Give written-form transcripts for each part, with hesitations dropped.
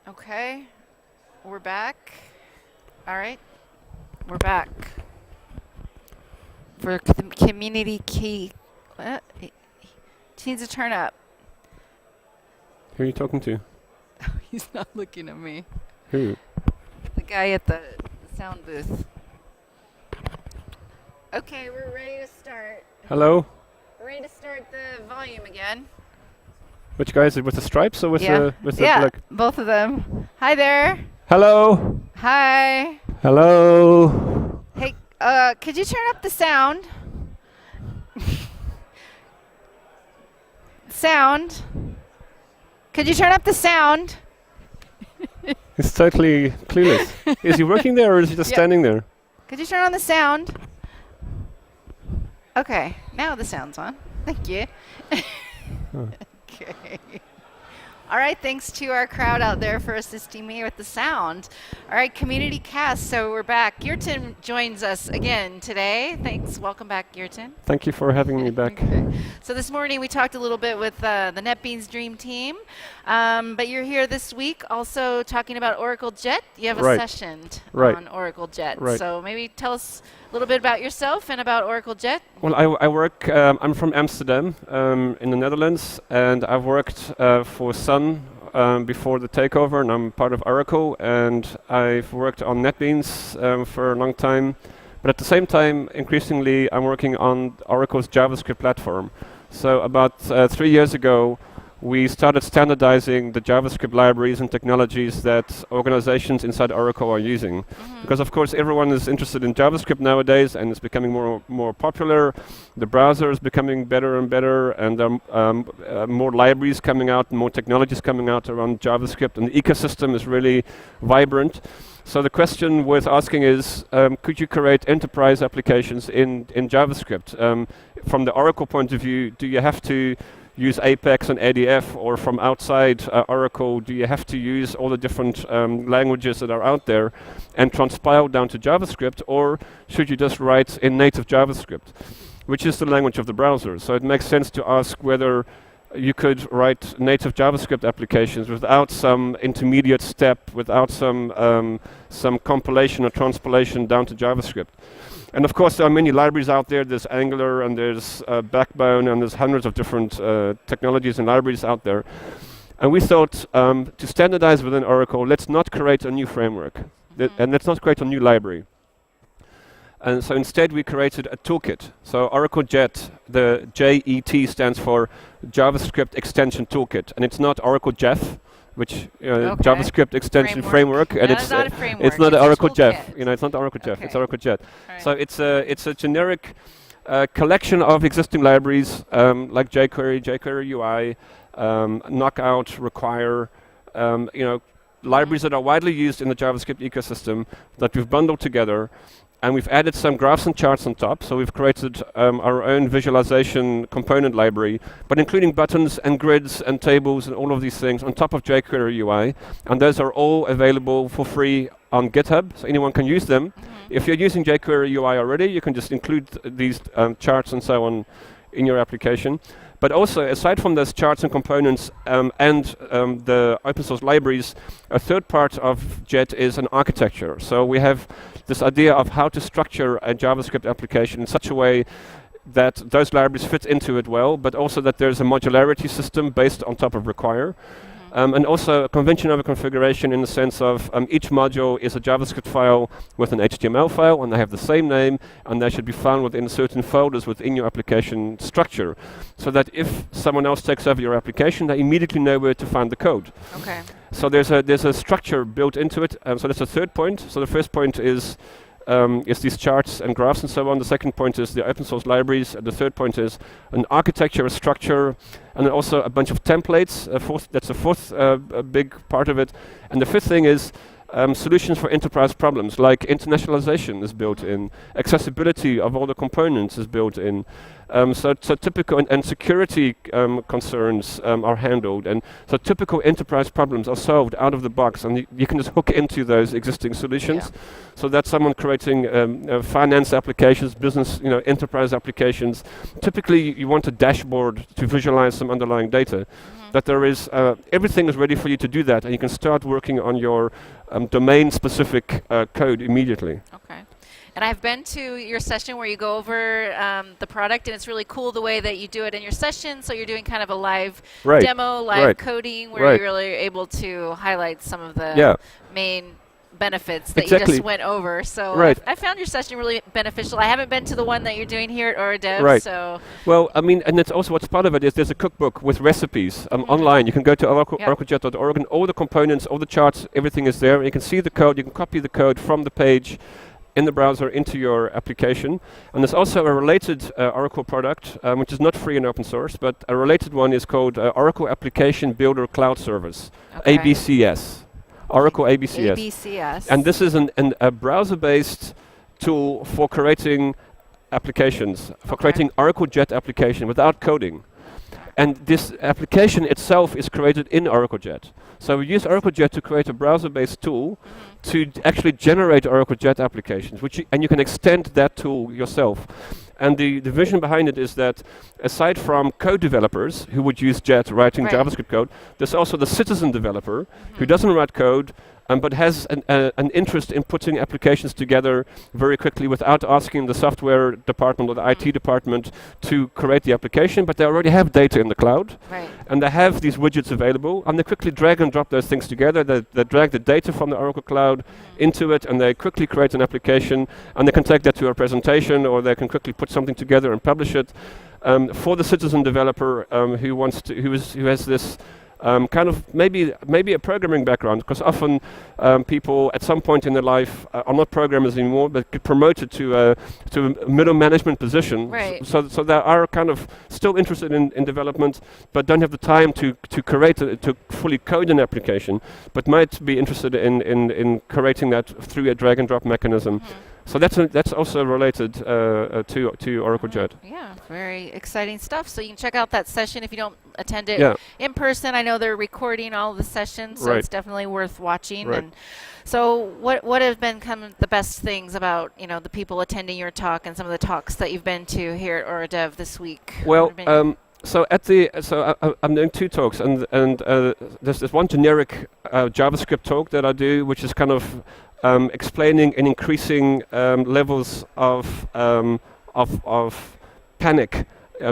Okay, we're back. All right, we're back for the community key. What? He needs to turn up. Who are you talking to? He's not looking at me. Who? The guy at the sound booth. Okay, we're ready to start. Hello? We're ready to start the volume again. Which guy is it? With the stripes or with yeah, the yeah, black? both of them. Hi there. Hello? Hi. Hello? Hey, could you turn up the sound? Sound. Could you turn up the sound? He's totally clueless. Is he working there or is he just standing there? Could you turn on the sound? Okay, now the sound's on. Thank you. Okay. All right, thanks to our crowd out there for assisting me with the sound. All right, community cast, so we're back. Geertjan joins us again today. Thanks, welcome back, Geertjan. Thank you for having me back. Okay. So this morning we talked a little bit with the NetBeans Dream Team, but you're here this week also talking about Oracle Jet. You have a session on Oracle Jet. So maybe tell us a little bit about yourself and about Oracle Jet. Well, I work, I'm from Amsterdam in the Netherlands, and I've worked for Sun before the takeover, and I'm part of Oracle, and I've worked on NetBeans for a long time. But at the same time, increasingly, I'm working on Oracle's JavaScript platform. So about 3 years ago, we started standardizing the JavaScript libraries and technologies that organizations inside Oracle are using. Because of course everyone is interested in JavaScript nowadays, and it's becoming more popular. The browser is becoming better and better, and there are more libraries coming out, more technologies coming out around JavaScript, and the ecosystem is really vibrant. So the question worth asking is, could you create enterprise applications in JavaScript? From the Oracle point of view, do you have to use Apex and ADF, or from outside Oracle, do you have to use all the different languages that are out there and transpile down to JavaScript, or should you just write in native JavaScript, which is the language of the browser? So it makes sense to ask whether you could write native JavaScript applications without some intermediate step, without some compilation or transpilation down to JavaScript. And of course, there are many libraries out there. There's Angular, and there's Backbone, and there's hundreds of different technologies and libraries out there. And we thought, to standardize within Oracle, let's not create a new framework, and let's not create a new library. And so instead, we created a toolkit. So Oracle Jet, the JET stands for JavaScript Extension Toolkit, and it's not Oracle Jeff, which JavaScript extension framework, and it's not an Oracle Jeff. It's not Oracle Jeff. It's Oracle Jet. Right. So it's a generic collection of existing libraries like jQuery, jQuery UI, Knockout, Require, libraries that are widely used in the JavaScript ecosystem that we've bundled together. And we've added some graphs and charts on top, so we've created our own visualization component library, but including buttons and grids and tables and all of these things on top of jQuery UI, and those are all available for free on GitHub, so anyone can use them. If you're using jQuery UI already, you can just include these charts and so on in your application. But also, aside from those charts and components and the open source libraries, a third part of Jet is an architecture. So we have this idea of how to structure a JavaScript application in such a way that those libraries fit into it well, but also that there's a modularity system based on top of Require. And also a convention over configuration in the sense of each module is a JavaScript file with an HTML file, and they have the same name, and they should be found within certain folders within your application structure, so that if someone else takes over your application, they immediately know where to find the code. Okay. So there's a structure built into it. So that's the third point. So the first point is these charts and graphs and so on. The second point is the open source libraries. And the third point is an architecture, a structure, and then also a bunch of templates. That's the fourth big part of it. And the fifth thing is solutions for enterprise problems, like internationalization is built in, accessibility of all the components is built in. So typical and security concerns are handled, and so typical enterprise problems are solved out of the box, and you can just hook into those existing solutions. Yeah. So that's someone creating finance applications, business, enterprise applications. Typically, you want a dashboard to visualize some underlying data. that there is everything is ready for you to do that, and you can start working on your domain-specific code immediately. Okay. And I've been to your session where you go over the product, and it's really cool the way that you do it in your session. So you're doing kind of a live demo, live coding, where you're really able to highlight some of the main benefits that you just went over. So I found your session really beneficial. I haven't been to the one that you're doing here at Oredev. So well, I mean, and that's also what's part of it is there's a cookbook with recipes online. You can go to oraclejet.org, and all the components, all the charts, everything is there. You can see the code. You can copy the code from the page in the browser into your application. And there's also a related Oracle product, which is not free and open source, but a related one is called Oracle Application Builder Cloud Service, ABCS. Oracle ABCS. ABCS. And this is a browser-based tool for creating applications, for creating Oracle Jet application without coding. And this application itself is created in Oracle Jet. So we use Oracle Jet to create a browser-based tool to actually generate Oracle Jet applications, and you can extend that tool yourself. And the vision behind it is that aside from code developers who would use Jet writing JavaScript code, there's also the citizen developer who doesn't write code, but has an interest in putting applications together very quickly without asking the software department or the IT department to create the application, but they already have data in the cloud, and they have these widgets available, and they quickly drag and drop those things together. They drag the data from the Oracle Cloud into it, and they quickly create an application, and they can take that to a presentation, or they can quickly put something together and publish it. For the citizen developer who has this kind of maybe a programming background, because often people at some point in their life are not programmers anymore, but get promoted to a middle management position. So they are kind of still interested in development, but don't have the time to fully code an application, but might be interested in creating that through a drag and drop mechanism. So that's also related to Oracle Jet. Yeah, very exciting stuff. So you can check out that session if you don't attend it in person. I know they're recording all of the sessions, so it's definitely worth watching. And so what have been the best things about the people attending your talk and some of the talks that you've been to here at Oredev this week? Well, I'm doing two talks, and there's this one generic JavaScript talk that I do, which is kind of explaining and increasing levels of panic,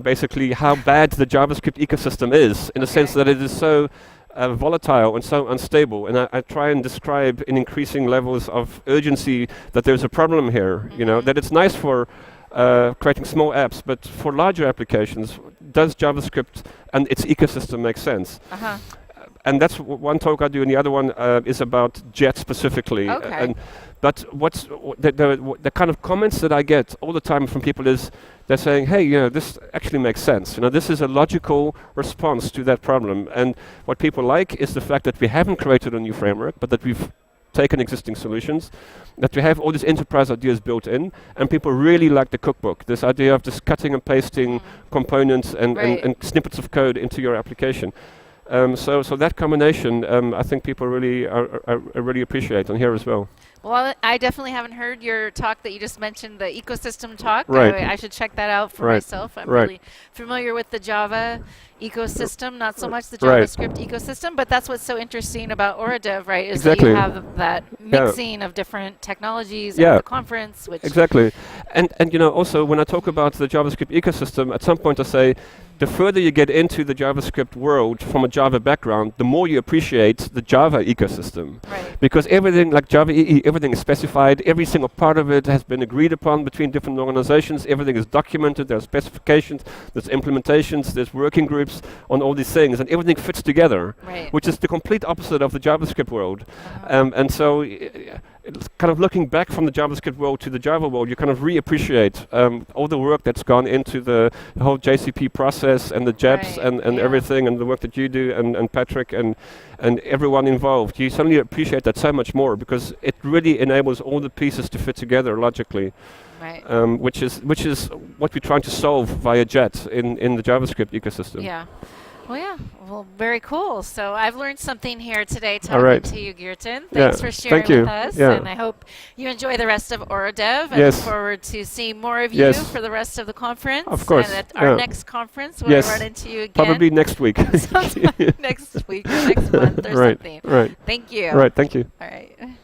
basically how bad the JavaScript ecosystem is, in the sense that it is so volatile and so unstable. And I try and describe in increasing levels of urgency that there's a problem here, that it's nice for creating small apps, but for larger applications, does JavaScript and its ecosystem make sense? And that's one talk I do, and the other one is about Jet specifically. But what's the kind of comments that I get all the time from people is they're saying, hey, this actually makes sense. This is a logical response to that problem. And what people like is the fact that we haven't created a new framework, but that we've taken existing solutions, that we have all these enterprise ideas built in, and people really like the cookbook, this idea of just cutting and pasting components and snippets of code into your application. So that combination, I think people really really appreciate, and here as well. Well, I definitely haven't heard your talk that you just mentioned, the ecosystem talk. I should check that out for myself. I'm really familiar with the Java ecosystem, not so much the JavaScript ecosystem, but that's what's so interesting about Oredev, is that you have that mixing of different technologies at the conference. Which and also when I talk about the JavaScript ecosystem, at some point I say, the further you get into the JavaScript world from a Java background, the more you appreciate the Java ecosystem. Because everything, like Java EE, everything is specified, every single part of it has been agreed upon between different organizations, everything is documented, there are specifications, there's implementations, there's working groups on all these things, and everything fits together, which is the complete opposite of the JavaScript world. And so it's kind of looking back from the JavaScript world to the Java world, you kind of reappreciate all the work that's gone into the whole JCP process and the JEPs and everything, and the work that you do and Patrick and everyone involved. You suddenly appreciate that so much more, because it really enables all the pieces to fit together logically. Which is what we're trying to solve via Jet in the JavaScript ecosystem. Well, yeah. Well, very cool. So I've learned something here today talking to you, Geertjan. Thanks for sharing with us. And I hope you enjoy the rest of Oredev. I look forward to seeing more of you for the rest of the conference. Of course. And at our next conference, when I run into you again. Probably next week. Next week or next month or something. Right. Thank you. Right. Thank you. All right.